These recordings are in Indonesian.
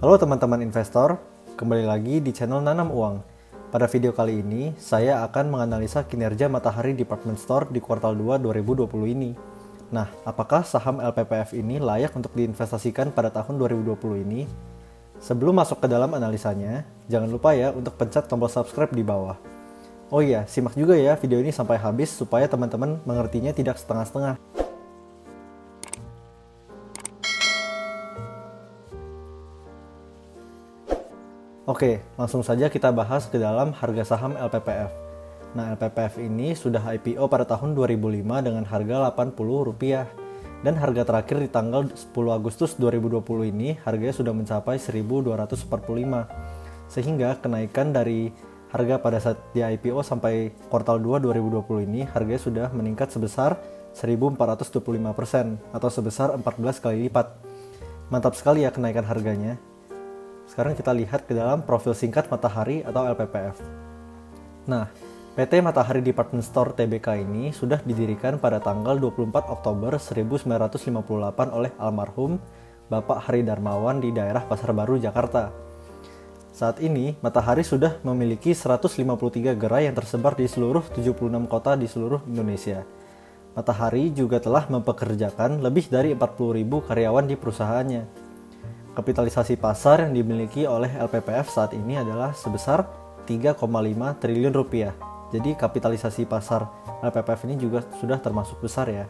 Halo teman-teman investor, kembali lagi di channel Nanam Uang. Pada video kali ini, saya akan menganalisa kinerja Matahari Department Store di kuartal 2 2020 ini. Nah, apakah saham LPPF ini layak untuk diinvestasikan pada tahun 2020 ini? Sebelum masuk ke dalam analisanya, jangan lupa ya untuk pencet tombol subscribe di bawah. Oh iya, simak juga ya video ini sampai habis supaya teman-teman mengertinya tidak setengah-setengah. Oke, langsung saja kita bahas ke dalam harga saham LPPF. Nah, LPPF ini sudah IPO pada tahun 2005 dengan harga Rp80 dan harga terakhir di tanggal 10 Agustus 2020 ini harganya sudah mencapai 1.245. Sehingga kenaikan dari harga pada saat di IPO sampai kuartal 2 2020 ini harganya sudah meningkat sebesar 1.425% atau sebesar 14 kali lipat. Mantap sekali ya kenaikan harganya. Sekarang kita lihat ke dalam profil singkat Matahari atau LPPF. Nah, PT Matahari Department Store Tbk ini sudah didirikan pada tanggal 24 Oktober 1958 oleh almarhum Bapak Hari Darmawan di daerah Pasar Baru, Jakarta. Saat ini, Matahari sudah memiliki 153 gerai yang tersebar di seluruh 76 kota di seluruh Indonesia. Matahari juga telah mempekerjakan lebih dari 40.000 karyawan di perusahaannya. Kapitalisasi pasar yang dimiliki oleh LPPF saat ini adalah sebesar 3,5 triliun rupiah. Jadi kapitalisasi pasar LPPF ini juga sudah termasuk besar ya.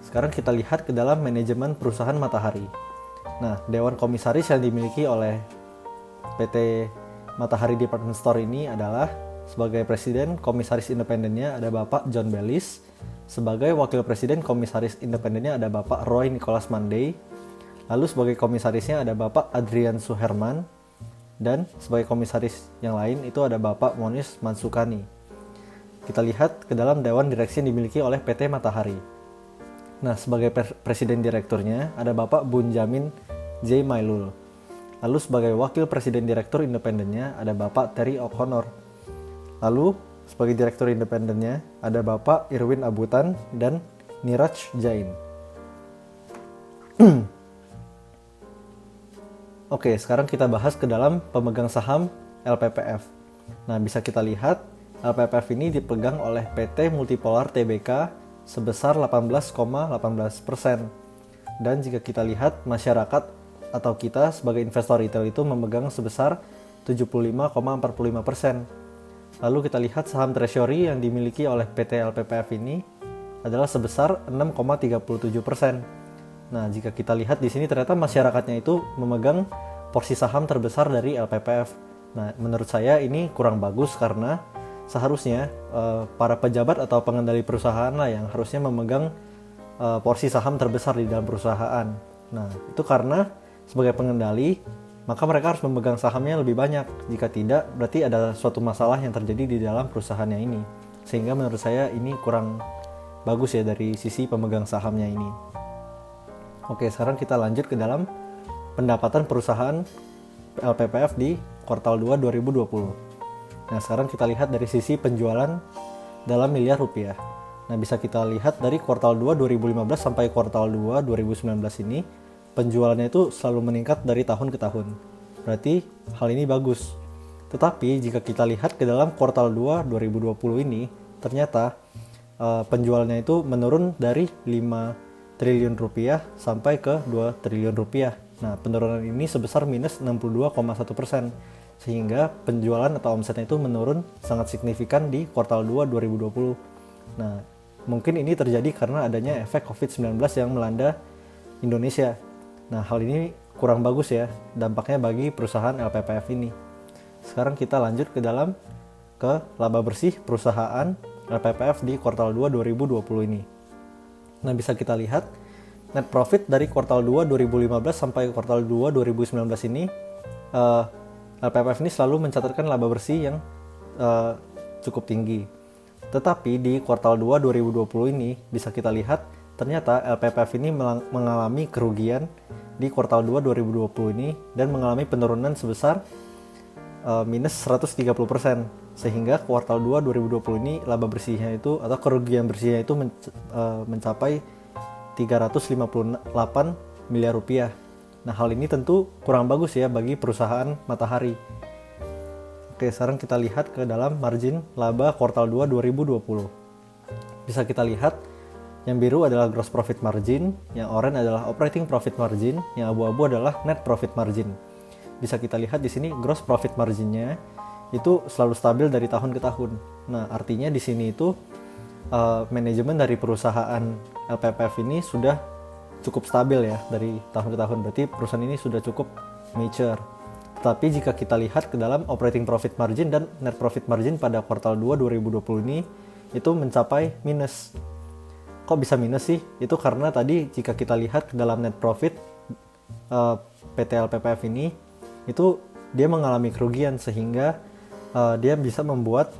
Sekarang kita lihat ke dalam manajemen perusahaan Matahari. Nah, Dewan Komisaris yang dimiliki oleh PT Matahari Department Store ini adalah sebagai Presiden Komisaris Independennya ada Bapak John Bellis. Sebagai Wakil Presiden Komisaris Independennya ada Bapak Roy Nicholas Monday. Lalu sebagai komisarisnya ada Bapak Adrian Suherman, dan sebagai komisaris yang lain itu ada Bapak Monis Mansukani. Kita lihat ke dalam Dewan Direksi yang dimiliki oleh PT Matahari. Nah, sebagai Presiden Direkturnya ada Bapak Bunjamin J. Mailul. Lalu sebagai Wakil Presiden Direktur Independennya ada Bapak Terry O'Connor. Lalu sebagai Direktur Independennya ada Bapak Irwin Abutan dan Niraj Jain. Oke, sekarang kita bahas ke dalam pemegang saham LPPF. Nah, bisa kita lihat LPPF ini dipegang oleh PT Multipolar Tbk sebesar 18,18%. Dan jika kita lihat masyarakat atau kita sebagai investor retail itu memegang sebesar 75,45%. Lalu kita lihat saham treasury yang dimiliki oleh PT LPPF ini adalah sebesar 6,37%. Nah, jika kita lihat di sini ternyata masyarakatnya itu memegang porsi saham terbesar dari LPPF. Nah, menurut saya ini kurang bagus karena seharusnya para pejabat atau pengendali perusahaan lah yang harusnya memegang porsi saham terbesar di dalam perusahaan. Nah, itu karena sebagai pengendali, maka mereka harus memegang sahamnya lebih banyak. Jika tidak, berarti ada suatu masalah yang terjadi di dalam perusahaannya ini. Sehingga menurut saya ini kurang bagus ya dari sisi pemegang sahamnya ini. Oke, sekarang kita lanjut ke dalam pendapatan perusahaan LPPF di kuartal 2 2020. Nah, sekarang kita lihat dari sisi penjualan dalam miliar rupiah. Nah, bisa kita lihat dari kuartal 2 2015 sampai kuartal 2 2019 ini, penjualannya itu selalu meningkat dari tahun ke tahun. Berarti hal ini bagus. Tetapi jika kita lihat ke dalam kuartal 2 2020 ini, ternyata penjualannya itu menurun dari 5 triliun rupiah sampai ke 2 triliun rupiah. Nah, penurunan ini sebesar minus 62,1%, sehingga penjualan atau omsetnya itu menurun sangat signifikan di kuartal 2 2020. Nah, mungkin ini terjadi karena adanya efek COVID-19 yang melanda Indonesia. Nah, hal ini kurang bagus ya dampaknya bagi perusahaan LPPF ini. Sekarang kita lanjut ke dalam laba bersih perusahaan LPPF di kuartal 2 2020 ini. Nah, bisa kita lihat net profit dari kuartal 2 2015 sampai kuartal 2 2019 ini LPPF ini selalu mencatatkan laba bersih yang cukup tinggi. Tetapi di kuartal 2 2020 ini bisa kita lihat ternyata LPPF ini mengalami kerugian di kuartal 2 2020 ini dan mengalami penurunan sebesar minus 130%. Sehingga kuartal 2 2020 ini laba bersihnya itu atau kerugian bersihnya itu mencapai 358 miliar rupiah. Nah, hal ini tentu kurang bagus ya bagi perusahaan Matahari. Oke, sekarang kita lihat ke dalam margin laba kuartal 2 2020. Bisa kita lihat, yang biru adalah gross profit margin, yang oranye adalah operating profit margin, yang abu-abu adalah net profit margin. Bisa kita lihat di sini gross profit marginnya itu selalu stabil dari tahun ke tahun. Nah, artinya di sini itu manajemen dari perusahaan LPPF ini sudah cukup stabil ya dari tahun ke tahun. Berarti perusahaan ini sudah cukup mature. Tetapi jika kita lihat ke dalam operating profit margin dan net profit margin pada kuartal 2 2020 ini itu mencapai minus. Kok bisa minus sih? Itu karena tadi jika kita lihat ke dalam net profit PT LPPF ini itu dia mengalami kerugian sehingga dia bisa membuat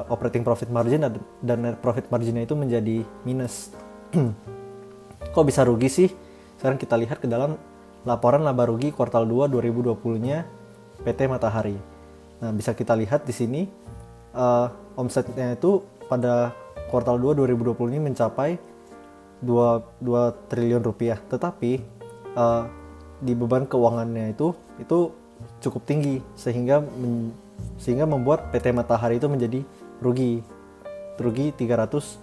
operating profit margin dan net profit marginnya itu menjadi minus. Kok bisa rugi sih? Sekarang kita lihat ke dalam laporan laba rugi kuartal 2 2020-nya PT Matahari. Nah, bisa kita lihat di sini omsetnya itu pada kuartal 2 2020 ini mencapai 2 triliun rupiah. Tetapi di beban keuangannya itu cukup tinggi sehingga membuat PT Matahari itu menjadi rugi 300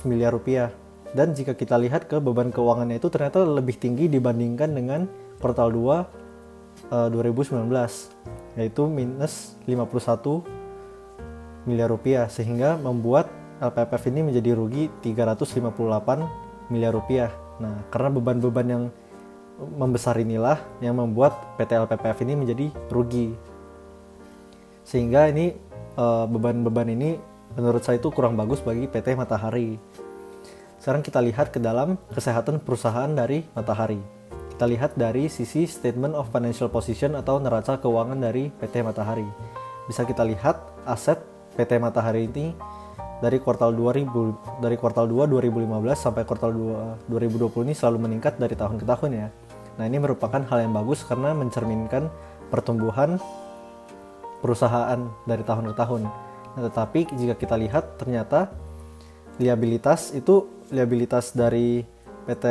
miliar rupiah. Dan jika kita lihat ke beban keuangannya itu ternyata lebih tinggi dibandingkan dengan kuartal 2 2019, yaitu minus 51 miliar rupiah, sehingga membuat LPPF ini menjadi rugi 358 miliar rupiah. Nah, karena beban-beban yang membesar inilah yang membuat PT LPPF ini menjadi rugi. Sehingga ini beban-beban ini menurut saya itu kurang bagus bagi PT Matahari. Sekarang kita lihat ke dalam kesehatan perusahaan dari Matahari. Kita lihat dari sisi Statement of Financial Position atau neraca keuangan dari PT Matahari. Bisa kita lihat aset PT Matahari ini dari kuartal 2 2015 sampai kuartal 2 2020 ini selalu meningkat dari tahun ke tahun ya. Nah, ini merupakan hal yang bagus karena mencerminkan pertumbuhan perusahaan dari tahun ke tahun. Nah, tetapi jika kita lihat ternyata liabilitas dari PT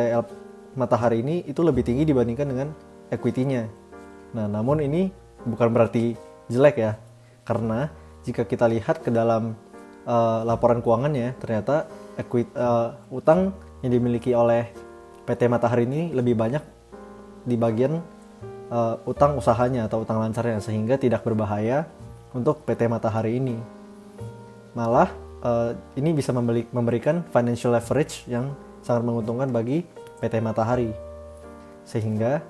Matahari ini itu lebih tinggi dibandingkan dengan equity-nya. Nah, namun ini bukan berarti jelek ya, karena jika kita lihat ke dalam laporan keuangannya, ternyata utang yang dimiliki oleh PT Matahari ini lebih banyak di bagian utang usahanya atau utang lancarnya, sehingga tidak berbahaya untuk PT Matahari ini. Malah ini bisa memberikan financial leverage yang sangat menguntungkan bagi PT Matahari. Sehingga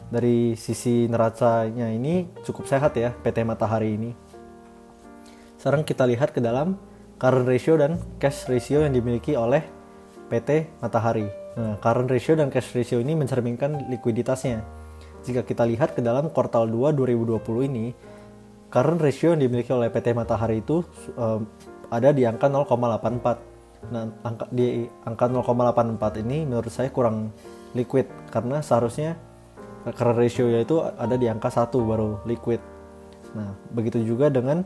dari sisi neracanya ini cukup sehat ya PT Matahari ini. Sekarang kita lihat ke dalam current ratio dan cash ratio yang dimiliki oleh PT Matahari. Nah, current ratio dan cash ratio ini mencerminkan likuiditasnya. Jika kita lihat ke dalam kuartal 2 2020 ini, current ratio yang dimiliki oleh PT Matahari itu ada di angka 0,84. Nah, di angka 0,84 ini menurut saya kurang liquid karena seharusnya current ratio yaitu ada di angka 1 baru liquid. Nah, begitu juga dengan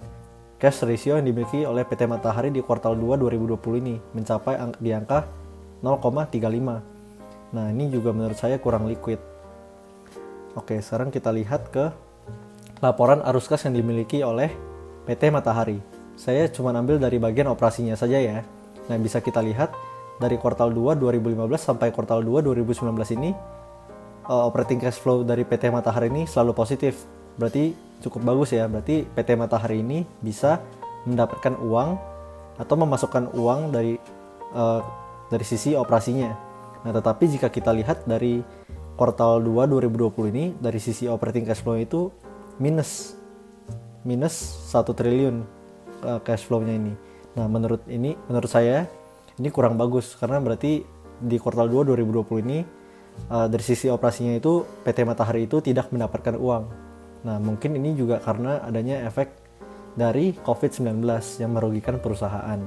cash ratio yang dimiliki oleh PT Matahari di kuartal 2 2020 ini mencapai di angka 0,35. Nah, ini juga menurut saya kurang liquid. Oke, sekarang kita lihat ke laporan arus kas yang dimiliki oleh PT Matahari. Saya cuma ambil dari bagian operasinya saja ya. Nah, bisa kita lihat dari kuartal 2 2015 sampai kuartal 2 2019 ini operating cash flow dari PT Matahari ini selalu positif. Berarti cukup bagus ya. Berarti PT Matahari ini bisa mendapatkan uang atau memasukkan uang dari sisi operasinya. Nah, tetapi jika kita lihat dari kuartal 2 2020 ini dari sisi operating cash flow itu minus 1 triliun cash flow-nya ini. Nah, menurut saya ini kurang bagus karena berarti di kuartal 2 2020 ini dari sisi operasinya itu PT Matahari itu tidak mendapatkan uang. Nah, mungkin ini juga karena adanya efek dari COVID-19 yang merugikan perusahaan.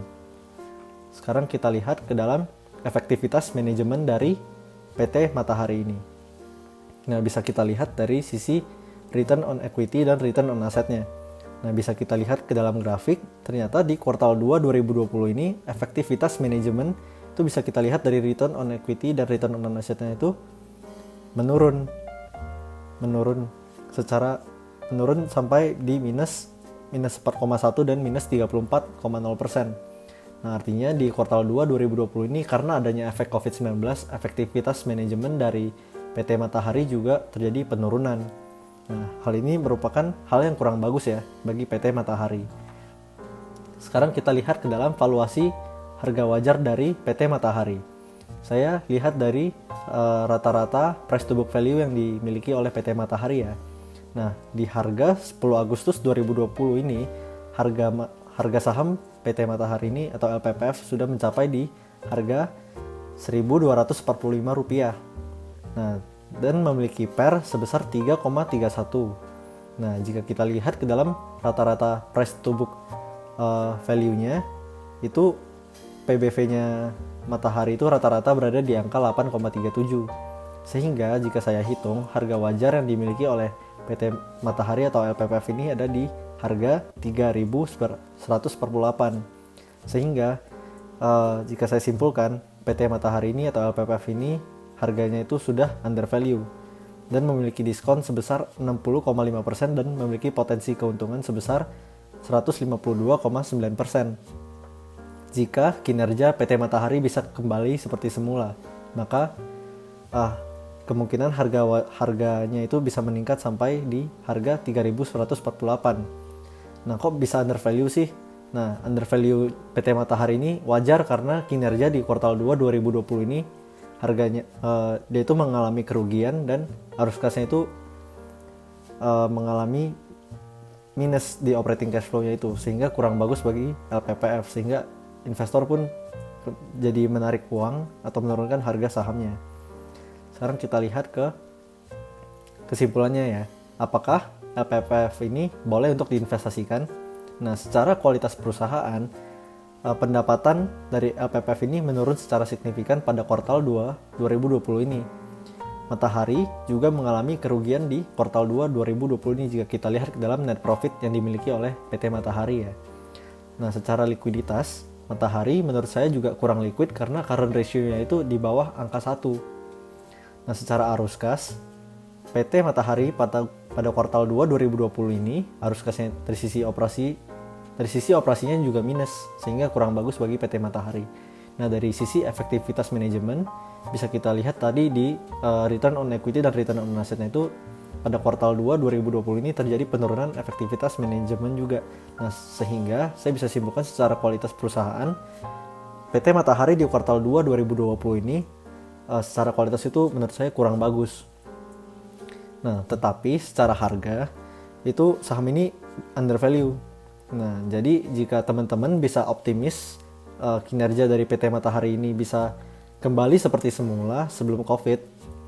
Sekarang kita lihat ke dalam efektivitas manajemen dari PT Matahari ini. Nah, bisa kita lihat dari sisi return on equity dan return on assetnya. Nah, bisa kita lihat ke dalam grafik, ternyata di kuartal 2 2020 ini efektivitas manajemen itu bisa kita lihat dari return on equity dan return on assetnya itu menurun sampai di minus 4,1 dan minus 34,0%. Nah, artinya di kuartal 2 2020 ini karena adanya efek COVID-19, efektivitas manajemen dari PT Matahari juga terjadi penurunan. Nah, hal ini merupakan hal yang kurang bagus ya bagi PT Matahari. Sekarang kita lihat ke dalam valuasi harga wajar dari PT Matahari. Saya lihat dari rata-rata price to book value yang dimiliki oleh PT Matahari ya. Nah, di harga 10 Agustus 2020 ini harga saham PT Matahari ini atau LPPF sudah mencapai di harga Rp1.245. Nah, dan memiliki PER sebesar 3,31. Nah, jika kita lihat ke dalam rata-rata price to book value-nya, itu PBV-nya Matahari itu rata-rata berada di angka 8,37. Sehingga jika saya hitung, harga wajar yang dimiliki oleh PT Matahari atau LPPF ini ada di harga 3.100/8. Sehingga jika saya simpulkan, PT Matahari ini atau LPPF ini harganya itu sudah undervalue dan memiliki diskon sebesar 60,5% dan memiliki potensi keuntungan sebesar 152,9%. Jika kinerja PT Matahari bisa kembali seperti semula, maka kemungkinan harganya itu bisa meningkat sampai di harga 3.148. Nah, kok bisa undervalue sih? Nah, undervalue PT Matahari ini wajar karena kinerja di kuartal 2 2020 ini harganya dia itu mengalami kerugian dan arus kasnya itu mengalami minus di operating cash flow-nya itu, sehingga kurang bagus bagi LPPF, sehingga investor pun jadi menarik uang atau menurunkan harga sahamnya. Sekarang kita lihat ke kesimpulannya ya. Apakah LPPF ini boleh untuk diinvestasikan? Nah, secara kualitas perusahaan, pendapatan dari LPPF ini menurun secara signifikan pada kuartal 2 2020 ini. Matahari juga mengalami kerugian di kuartal 2 2020 ini jika kita lihat ke dalam net profit yang dimiliki oleh PT Matahari ya. Nah, secara likuiditas, Matahari menurut saya juga kurang liquid karena current ratio-nya itu di bawah angka 1. Nah, secara arus kas, PT Matahari pada kuartal 2 2020 ini arus kasnya dari sisi operasinya juga minus, sehingga kurang bagus bagi PT Matahari. Nah, dari sisi efektivitas manajemen bisa kita lihat tadi di return on equity dan return on assetnya itu pada kuartal 2 2020 ini terjadi penurunan efektivitas manajemen juga. Nah, sehingga saya bisa simpulkan secara kualitas perusahaan PT Matahari di kuartal 2 2020 ini secara kualitas itu menurut saya kurang bagus. Nah, tetapi secara harga itu saham ini undervalue. Nah, jadi jika teman-teman bisa optimis kinerja dari PT Matahari ini bisa kembali seperti semula sebelum COVID,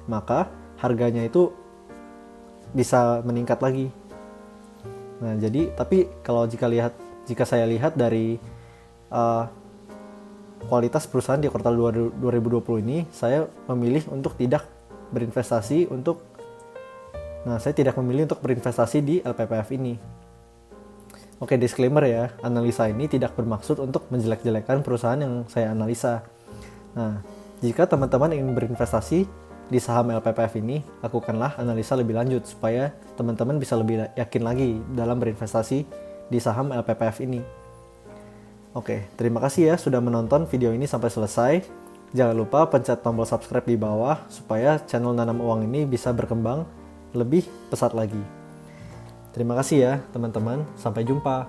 maka harganya itu bisa meningkat lagi. Nah, jadi tapi kalau jika saya lihat dari kualitas perusahaan di kuartal 2 2020 ini, saya memilih untuk tidak berinvestasi saya tidak memilih untuk berinvestasi di LPPF ini. Oke, disclaimer ya, analisa ini tidak bermaksud untuk menjelek-jelekan perusahaan yang saya analisa. Nah, jika teman-teman ingin berinvestasi di saham LPPF ini, lakukanlah analisa lebih lanjut supaya teman-teman bisa lebih yakin lagi dalam berinvestasi di saham LPPF ini. Oke, terima kasih ya sudah menonton video ini sampai selesai. Jangan lupa pencet tombol subscribe di bawah supaya channel Nanam Uang ini bisa berkembang lebih pesat lagi. Terima kasih ya teman-teman, sampai jumpa.